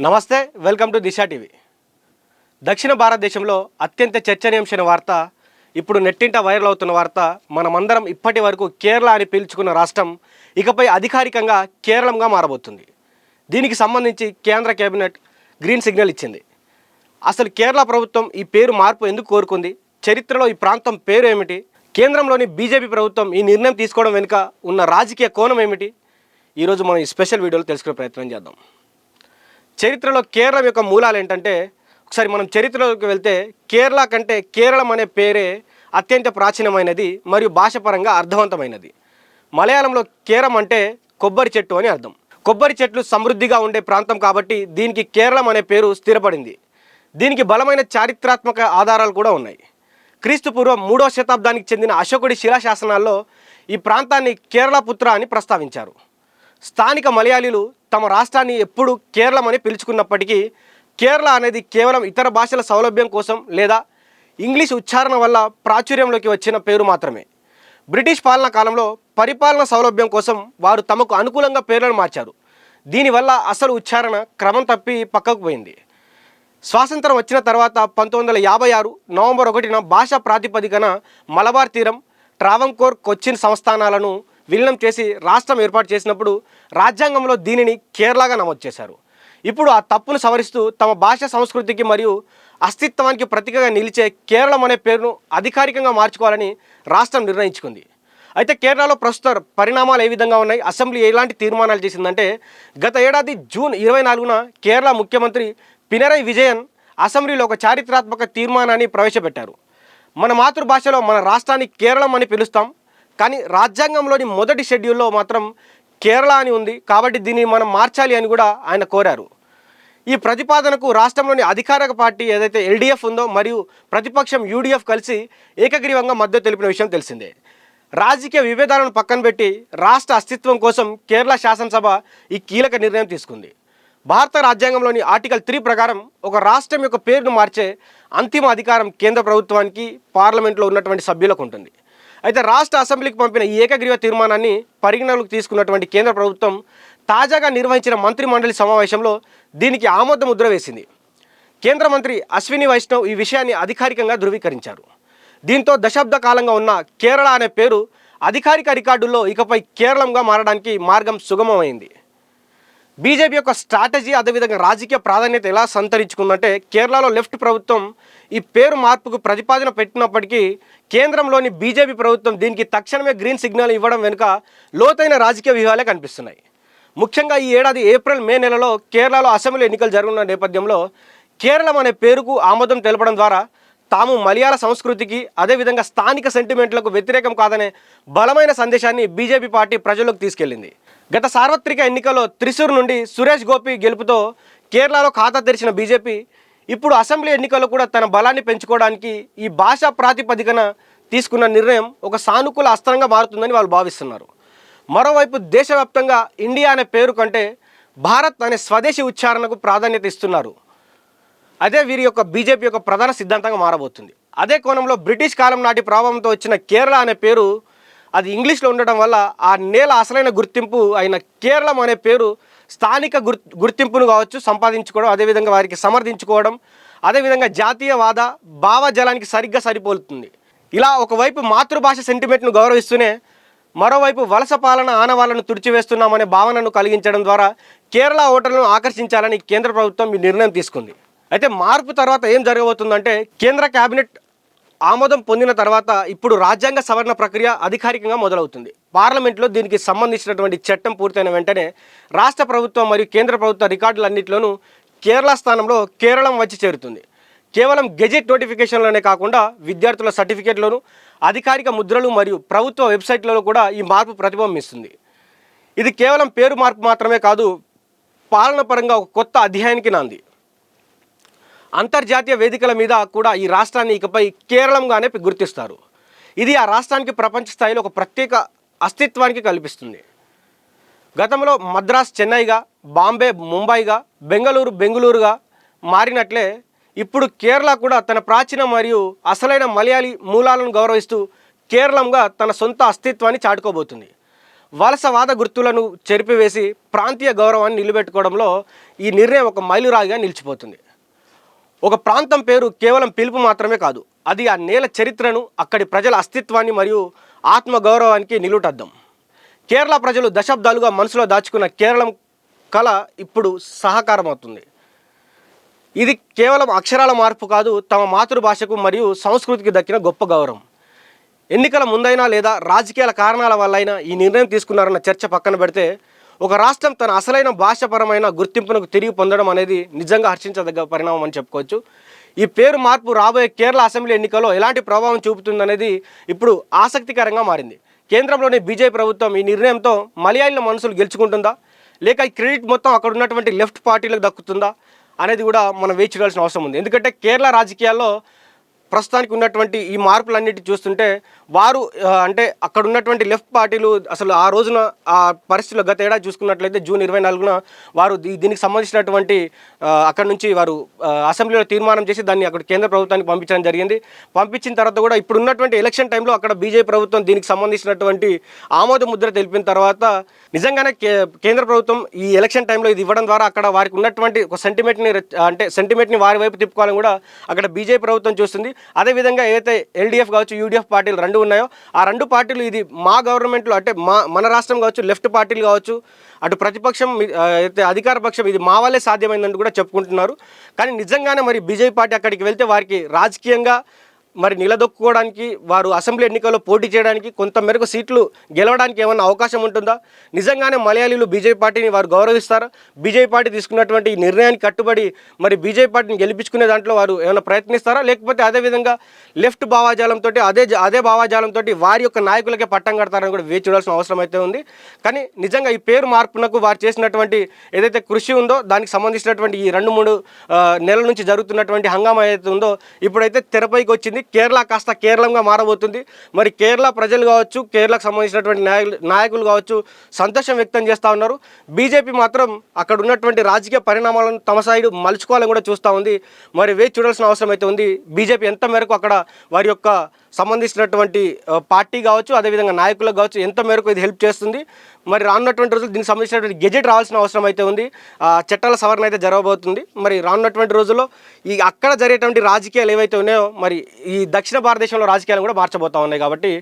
నమస్తే, welcome to Disha TV. దక్షిణ భారతదేశంలో అత్యంత చర్చనీయాంశమైన వార్త, ఇప్పుడు నెట్టింట వైరల్ అవుతున్న వార్త, మనమందరం ఇప్పటి వరకు కేరళ అని పిలుచుకున్న రాష్ట్రం ఇకపై అధికారికంగా కేరళంగా మారబోతుంది. దీనికి సంబంధించి కేంద్ర కేబినెట్ గ్రీన్ సిగ్నల్ ఇచ్చింది. అసలు కేరళ ప్రభుత్వం ఈ పేరు మార్పు ఎందుకు కోరుకుంది? చరిత్రలో ఈ ప్రాంతం పేరు ఏమిటి? కేంద్రంలోని బీజేపీ ప్రభుత్వం ఈ నిర్ణయం తీసుకోవడం వెనుక ఉన్న రాజకీయ కోణం ఏమిటి? ఈరోజు మనం ఈ స్పెషల్ వీడియోలో తెలుసుకునే ప్రయత్నం చేద్దాం. చరిత్రలో కేరళం యొక్క మూలాలు ఏంటంటే, ఒకసారి మనం చరిత్రలోకి వెళ్తే కేరళ కంటే కేరళం అనే పేరే అత్యంత ప్రాచీనమైనది మరియు భాషపరంగా అర్థవంతమైనది. మలయాళంలో కేరం అంటే కొబ్బరి చెట్టు అని అర్థం. కొబ్బరి చెట్లు సమృద్ధిగా ఉండే ప్రాంతం కాబట్టి దీనికి కేరళం అనే పేరు స్థిరపడింది. దీనికి బలమైన చారిత్రాత్మక ఆధారాలు కూడా ఉన్నాయి. క్రీస్తు పూర్వం 3వ శతాబ్దానికి చెందిన అశోకుడి శిలాశాసనాల్లో ఈ ప్రాంతాన్ని కేరళ పుత్ర అని ప్రస్తావించారు. స్థానిక మలయాళీలు తమ రాష్ట్రాన్ని ఎప్పుడు కేరళం అని పిలుచుకున్నప్పటికీ కేరళ అనేది కేవలం ఇతర భాషల సౌలభ్యం కోసం లేదా ఇంగ్లీష్ ఉచ్చారణ వల్ల ప్రాచుర్యంలోకి వచ్చిన పేరు మాత్రమే. బ్రిటిష్ పాలనా కాలంలో పరిపాలన సౌలభ్యం కోసం వారు తమకు అనుకూలంగా పేర్లను మార్చారు. దీనివల్ల అసలు ఉచ్చారణ క్రమం తప్పి పక్కకు పోయింది. స్వాతంత్రం వచ్చిన తర్వాత 1956 నవంబర్ 1న భాషా ప్రాతిపదికన మలబార్ తీరం, ట్రావంకోర్, కొచ్చిన్ సంస్థానాలను విలీనం చేసి రాష్ట్రం ఏర్పాటు చేసినప్పుడు రాజ్యాంగంలో దీనిని కేరళగా నమోదు చేశారు. ఇప్పుడు ఆ తప్పును సవరిస్తూ తమ భాష, సంస్కృతికి మరియు అస్తిత్వానికి ప్రతీకగా నిలిచే కేరళం అనే పేరును అధికారికంగా మార్చుకోవాలని రాష్ట్రం నిర్ణయించుకుంది. అయితే కేరళలో ప్రస్తుత పరిణామాలు ఏ విధంగా ఉన్నాయి? అసెంబ్లీ ఎలాంటి తీర్మానాలు చేసిందంటే, గత ఏడాది జూన్ 24న కేరళ ముఖ్యమంత్రి పినరై విజయన్ అసెంబ్లీలో ఒక చారిత్రాత్మక తీర్మానాన్ని ప్రవేశపెట్టారు. మన మాతృభాషలో మన రాష్ట్రాన్ని కేరళం అని పిలుస్తాం, కానీ రాజ్యాంగంలోని మొదటి షెడ్యూల్లో మాత్రం కేరళ అని ఉంది, కాబట్టి దీన్ని మనం మార్చాలి అని కూడా ఆయన కోరారు. ఈ ప్రతిపాదనకు రాష్ట్రంలోని అధికారిక పార్టీ ఏదైతే ఎల్డీఎఫ్ ఉందో మరియు ప్రతిపక్షం యూడీఎఫ్ కలిసి ఏకగ్రీవంగా మద్దతు తెలిపిన విషయం తెలిసిందే. రాజకీయ విభేదాలను పక్కన పెట్టి రాష్ట్ర అస్తిత్వం కోసం కేరళ శాసనసభ ఈ కీలక నిర్ణయం తీసుకుంది. భారత రాజ్యాంగంలోని ఆర్టికల్ 3 ప్రకారం ఒక రాష్ట్రం యొక్క పేరును మార్చే అంతిమ అధికారం కేంద్ర ప్రభుత్వానికి, పార్లమెంట్లో ఉన్నటువంటి సభ్యులకు ఉంటుంది. అయితే రాష్ట్ర అసెంబ్లీకి పంపిన ఈ ఏకగ్రీవ తీర్మానాన్ని పరిగణలోకి తీసుకున్నటువంటి కేంద్ర ప్రభుత్వం తాజాగా నిర్వహించిన మంత్రి మండలి సమావేశంలో దీనికి ఆమోద ముద్ర వేసింది. కేంద్ర మంత్రి అశ్విని వైష్ణవ్ ఈ విషయాన్ని అధికారికంగా ధృవీకరించారు. దీంతో దశాబ్ద కాలంగా ఉన్న కేరళ అనే పేరు అధికారిక రికార్డుల్లో ఇకపై కేరళంగా మారడానికి మార్గం సుగమమైంది. బీజేపీ యొక్క స్ట్రాటజీ, అదేవిధంగా రాజకీయ ప్రాధాన్యత ఎలా సంతరించుకుందంటే, కేరళలో లెఫ్ట్ ప్రభుత్వం ఈ పేరు మార్పుకు ప్రతిపాదన పెట్టినప్పటికీ కేంద్రంలోని బీజేపీ ప్రభుత్వం దీనికి తక్షణమే గ్రీన్ సిగ్నల్ ఇవ్వడం వెనుక లోతైన రాజకీయ వ్యూహాలే కనిపిస్తున్నాయి. ముఖ్యంగా ఈ ఏడాది ఏప్రిల్, మే నెలలో కేరళలో అసెంబ్లీ ఎన్నికలు జరగనున్న నేపథ్యంలో కేరళం అనే పేరుకు ఆమోదం తెలపడం ద్వారా తాము మలయాళ సంస్కృతికి, అదేవిధంగా స్థానిక సెంటిమెంట్లకు వ్యతిరేకం కాదనే బలమైన సందేశాన్ని బీజేపీ పార్టీ ప్రజల్లోకి తీసుకెళ్లింది. గత సార్వత్రిక ఎన్నికల్లో త్రిశూర్ నుండి సురేష్ గోపి గెలుపుతో కేరళలో ఖాతా తెరిచిన బీజేపీ ఇప్పుడు అసెంబ్లీ ఎన్నికల్లో కూడా తన బలాన్ని పెంచుకోవడానికి ఈ భాషా ప్రాతిపదికన తీసుకున్న నిర్ణయం ఒక సానుకూల అస్త్రంగా మారుతుందని వాళ్ళు భావిస్తున్నారు. మరోవైపు దేశవ్యాప్తంగా ఇండియా అనే పేరు కంటే భారత్ అనే స్వదేశీ ఉచ్చారణకు ప్రాధాన్యత ఇస్తున్నారు. అదే వీరి యొక్క బీజేపీ యొక్క ప్రధాన సిద్ధాంతంగా మారబోతుంది. అదే కోణంలో బ్రిటిష్ కాలం నాటి ప్రభావంతో వచ్చిన కేరళ అనే పేరు అది ఇంగ్లీష్లో ఉండటం వల్ల ఆ నేల అసలైన గుర్తింపు అయిన కేరళం అనే పేరు స్థానిక గుర్తింపును కావచ్చు సంపాదించుకోవడం, అదేవిధంగా వారికి సమర్థించుకోవడం, అదేవిధంగా జాతీయవాద భావజాలానికి సరిగ్గా సరిపోలుతుంది. ఇలా ఒకవైపు మాతృభాష సెంటిమెంట్ను గౌరవిస్తూనే మరోవైపు వలస పాలన ఆనవాళ్లను తుడిచివేస్తున్నామనే భావనను కలిగించడం ద్వారా కేరళ ఓటర్లను ఆకర్షించాలని కేంద్ర ప్రభుత్వం ఈ నిర్ణయం తీసుకుంది. అయితే మార్పు తర్వాత ఏం జరగబోతుందంటే, కేంద్ర కేబినెట్ ఆమోదం పొందిన తర్వాత ఇప్పుడు రాజ్యాంగ సవరణ ప్రక్రియ అధికారికంగా మొదలవుతుంది. పార్లమెంట్లో దీనికి సంబంధించినటువంటి చట్టం పూర్తయిన వెంటనే రాష్ట్ర ప్రభుత్వం మరియు కేంద్ర ప్రభుత్వ రికార్డులన్నింటిలోనూ కేరళ స్థానంలో కేరళం వచ్చి చేరుతుంది. కేవలం గెజెట్ నోటిఫికేషన్లోనే కాకుండా విద్యార్థుల సర్టిఫికేట్లోను, అధికారిక ముద్రలు మరియు ప్రభుత్వ వెబ్సైట్లలో కూడా ఈ మార్పు ప్రతిబింబిస్తుంది. ఇది కేవలం పేరు మార్పు మాత్రమే కాదు, పాలన పరంగా ఒక కొత్త అధ్యాయానికి నాంది. అంతర్జాతీయ వేదికల మీద కూడా ఈ రాష్ట్రాన్ని ఇకపై కేరళంగానే గుర్తిస్తారు. ఇది ఆ రాష్ట్రానికి ప్రపంచ స్థాయిలో ఒక ప్రత్యేక అస్తిత్వానికి కల్పిస్తుంది. గతంలో మద్రాస్ చెన్నైగా, బాంబే ముంబైగా, బెంగళూరుగా మారినట్లే ఇప్పుడు కేరళ కూడా తన ప్రాచీన మరియు అసలైన మలయాళీ మూలాలను గౌరవిస్తూ కేరళంగా తన సొంత అస్తిత్వాన్ని చాటుకోబోతుంది. వలసవాద గుర్తులను చెరిపివేసి ప్రాంతీయ గౌరవాన్ని నిలబెట్టుకోవడంలో ఈ నిర్ణయం ఒక మైలురాయిగా నిలిచిపోతుంది. ఒక ప్రాంతం పేరు కేవలం పిలుపు మాత్రమే కాదు, అది ఆ నేల చరిత్రను, అక్కడి ప్రజల అస్తిత్వాన్ని మరియు ఆత్మగౌరవానికి నిలుటద్దం. కేరళ ప్రజలు దశాబ్దాలుగా మనసులో దాచుకున్న కేరళం కళ ఇప్పుడు సహకారం అవుతుంది. ఇది కేవలం అక్షరాల మార్పు కాదు, తమ మాతృభాషకు మరియు సంస్కృతికి దక్కిన గొప్ప గౌరవం. ఎన్నికల ముందైనా లేదా రాజకీయాల కారణాల వల్లైనా ఈ నిర్ణయం తీసుకున్నారన్న చర్చ పక్కన పెడితే, ఒక రాష్ట్రం తన అసలైన భాషపరమైన గుర్తింపునకు తిరిగి పొందడం అనేది నిజంగా హర్షించదగ్గ పరిణామం అని చెప్పుకోవచ్చు. ఈ పేరు మార్పు రాబోయే కేరళ అసెంబ్లీ ఎన్నికల్లో ఎలాంటి ప్రభావం చూపుతుందనేది ఇప్పుడు ఆసక్తికరంగా మారింది. కేంద్రంలోని బీజేపీ ప్రభుత్వం ఈ నిర్ణయంతో మలయాళీల మనసులు గెలుచుకుంటుందా, లేక ఈ క్రెడిట్ మొత్తం అక్కడ ఉన్నటువంటి లెఫ్ట్ పార్టీలకు దక్కుతుందా అనేది కూడా మనం వేచి చూడాల్సిన అవసరం ఉంది. ఎందుకంటే కేరళ రాజకీయాల్లో ప్రస్తుతానికి ఉన్నటువంటి ఈ మార్పులన్నిటి చూస్తుంటే వారు అంటే అక్కడ ఉన్నటువంటి లెఫ్ట్ పార్టీలు అసలు ఆ రోజున ఆ పరిస్థితుల్లో గత ఏడాది చూసుకున్నట్లయితే జూన్ 24న వారు దీనికి సంబంధించినటువంటి అక్కడ నుంచి వారు అసెంబ్లీలో తీర్మానం చేసి దాన్ని అక్కడ కేంద్ర ప్రభుత్వానికి పంపించడం జరిగింది. పంపించిన తర్వాత కూడా ఇప్పుడు ఉన్నటువంటి ఎలక్షన్ టైంలో అక్కడ బీజేపీ ప్రభుత్వం దీనికి సంబంధించినటువంటి ఆమోద ముద్ర తెలిపిన తర్వాత నిజంగానే కేంద్ర ప్రభుత్వం ఈ ఎలక్షన్ టైంలో ఇది ఇవ్వడం ద్వారా అక్కడ వారికి ఉన్నటువంటి ఒక సెంటిమెంట్ని వారి వైపు తిప్పుకోవాలని కూడా అక్కడ బీజేపీ ప్రభుత్వం చూస్తుంది. అదేవిధంగా ఏదైతే ఎల్డీఎఫ్ కావచ్చు, యూడీఎఫ్ పార్టీలు రెండు ఉన్నాయో ఆ రెండు పార్టీలు ఇది మా గవర్నమెంట్లో అంటే మన రాష్ట్రం కావచ్చు, లెఫ్ట్ పార్టీలు కావచ్చు, అటు ప్రతిపక్షం అయితే అధికార పక్షం ఇది మా వల్లే సాధ్యమైందని కూడా చెప్పుకుంటున్నారు. కానీ నిజంగానే మరి బీజేపీ పార్టీ అక్కడికి వెళ్తే వారికి రాజకీయంగా మరి నిలదొక్కుకోవడానికి, వారు అసెంబ్లీ ఎన్నికల్లో పోటీ చేయడానికి, కొంత మేరకు సీట్లు గెలవడానికి ఏమన్నా అవకాశం ఉంటుందా? నిజంగానే మలయాళీలు బీజేపీ పార్టీని వారు గౌరవిస్తారా? బీజేపీ పార్టీ తీసుకున్నటువంటి ఈ నిర్ణయానికి కట్టుబడి మరి బీజేపీ పార్టీని గెలిపించుకునే దాంట్లో వారు ఏమైనా ప్రయత్నిస్తారా? లేకపోతే అదేవిధంగా లెఫ్ట్ భావాజాలంతో అదే భావాజాలంతో వారి యొక్క నాయకులకే పట్టం కడతారని కూడా వేచి చూడాల్సిన అవసరం అయితే ఉంది. కానీ నిజంగా ఈ పేరు మార్పునకు వారు చేసినటువంటి ఏదైతే కృషి ఉందో దానికి సంబంధించినటువంటి ఈ 2-3 నెలల నుంచి జరుగుతున్నటువంటి హంగామా ఏదైతే ఉందో ఇప్పుడైతే తెరపైకి వచ్చింది. కేరళ కాస్త కేరళంగా మారబోతుంది. మరి కేరళ ప్రజలు కావచ్చు, కేరళకు సంబంధించినటువంటి నాయకులు కావచ్చు సంతోషం వ్యక్తం చేస్తూ ఉన్నారు. బీజేపీ మాత్రం అక్కడ ఉన్నటువంటి రాజకీయ పరిణామాలను తమ సైడు మలుచుకోవాలని కూడా చూస్తూ ఉంది. మరి వేచి చూడాల్సిన అవసరం అయితే ఉంది. బీజేపీ ఎంత మేరకు అక్కడ వారి యొక్క సంబంధించినటువంటి పార్టీ కావచ్చు, అదేవిధంగా నాయకులకు కావచ్చు ఎంత మేరకు ఇది హెల్ప్ చేస్తుంది. మరి రానున్నటువంటి రోజులు దీనికి సంబంధించినటువంటి గెజెట్ రావాల్సిన అవసరం అయితే ఉంది. చట్టాల సవరణ అయితే జరగబోతుంది. మరి రానున్నటువంటి రోజుల్లో ఈ అక్కడ జరిగేటువంటి రాజకీయాలు ఏవైతే ఉన్నాయో మరి ఈ దక్షిణ భారతదేశంలో రాజకీయాలు కూడా మార్చబోతూ ఉన్నాయి. కాబట్టి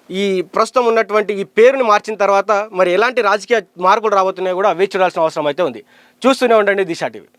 ఈ ప్రస్తుతం ఉన్నటువంటి ఈ పేరుని మార్చిన తర్వాత మరి ఎలాంటి రాజకీయ మార్పులు రాబోతున్నాయో కూడా వేచి చూడాల్సిన అవసరం అయితే ఉంది. చూస్తూనే ఉండండి దిశా టీవీ.